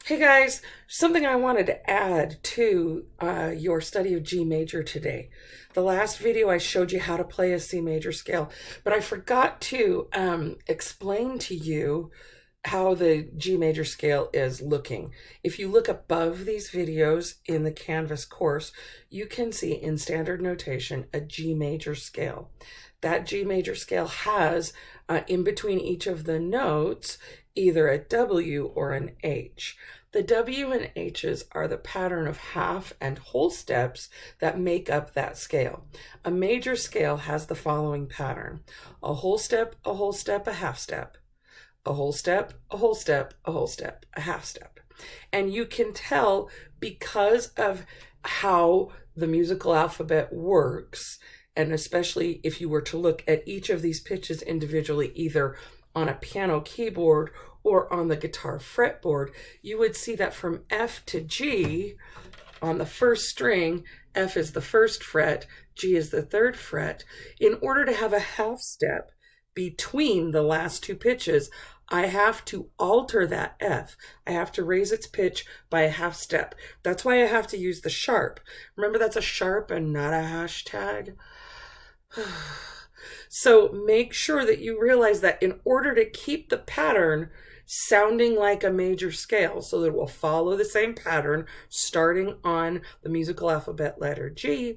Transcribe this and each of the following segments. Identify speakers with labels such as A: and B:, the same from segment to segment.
A: Hey guys, something I wanted to add to your study of G major today. The last video I showed you how to play a C major scale, but I forgot to explain to you how the G major scale is looking. If you look above these videos in the Canvas course, you can see in standard notation a G major scale. That G major scale has in between each of the notes either a W or an H. The W and H's are the pattern of half and whole steps that make up that scale. A major scale has the following pattern: a whole step, a whole step, a half step, a whole step, a whole step, a whole step, a half step. And you can tell because of how the musical alphabet works, and especially if you were to look at each of these pitches individually, either on a piano keyboard or on the guitar fretboard, you would see that from F to G, on the first string, F is the first fret, G is the third fret. In order to have a half step between the last two pitches, I have to alter that F. I have to raise its pitch by a half step. That's why I have to use the sharp. Remember, that's a sharp and not a hashtag. So make sure that you realize that in order to keep the pattern sounding like a major scale, so that it will follow the same pattern starting on the musical alphabet letter G,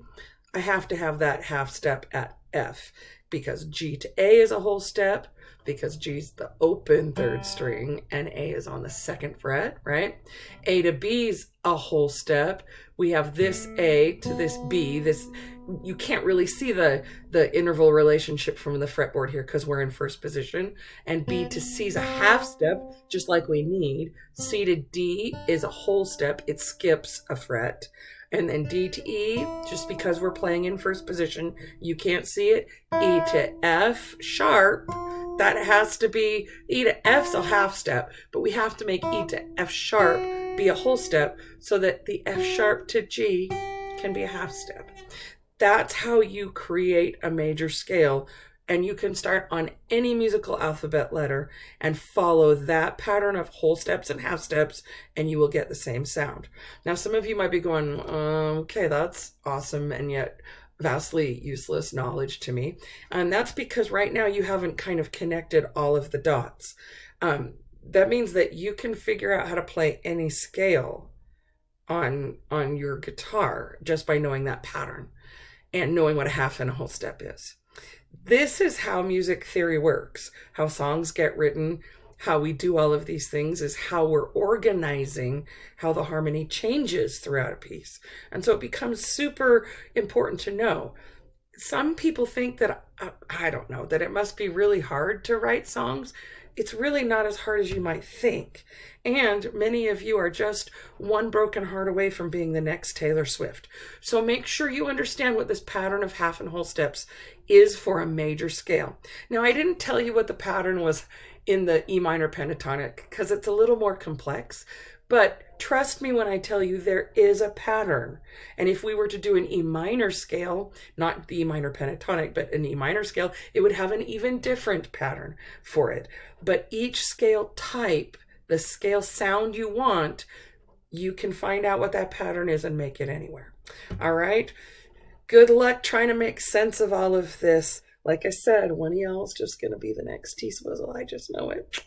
A: I have to have that half step at F, because G to A is a whole step, because G is the open third string and A is on the second fret, right? A to B is a whole step. We have this A to this B. This, you can't really see the interval relationship from the fretboard here because we're in first position. And B to C is a half step, just like we need. C to D is a whole step. It skips a fret. And then D to E, just because we're playing in first position, you can't see it. E to F sharp, that has to be, E to F's a half step, but we have to make E to F sharp be a whole step so that the F sharp to G can be a half step. That's how you create a major scale. And you can start on any musical alphabet letter and follow that pattern of whole steps and half steps, and you will get the same sound. Now, some of you might be going, okay, that's awesome, and yet vastly useless knowledge to me. And that's because right now you haven't kind of connected all of the dots. That means that you can figure out how to play any scale on your guitar just by knowing that pattern and knowing what a half and a whole step is. This is how music theory works, how songs get written, how we do all of these things is how we're organizing how the harmony changes throughout a piece. And so it becomes super important to know. Some people think that, I don't know, that it must be really hard to write songs. It's really not as hard as you might think. And many of you are just one broken heart away from being the next Taylor Swift. So make sure you understand what this pattern of half and whole steps is for a major scale. Now, I didn't tell you what the pattern was in the E minor pentatonic because it's a little more complex, but trust me when I tell you there is a pattern. And if we were to do an E minor scale, not the E minor pentatonic, but an E minor scale, it would have an even different pattern for it. But each scale type, the scale sound you want, you can find out what that pattern is and make it anywhere. All right? Good luck trying to make sense of all of this. Like I said, one of y'all is just going to be the next T-Swizzle. I just know it.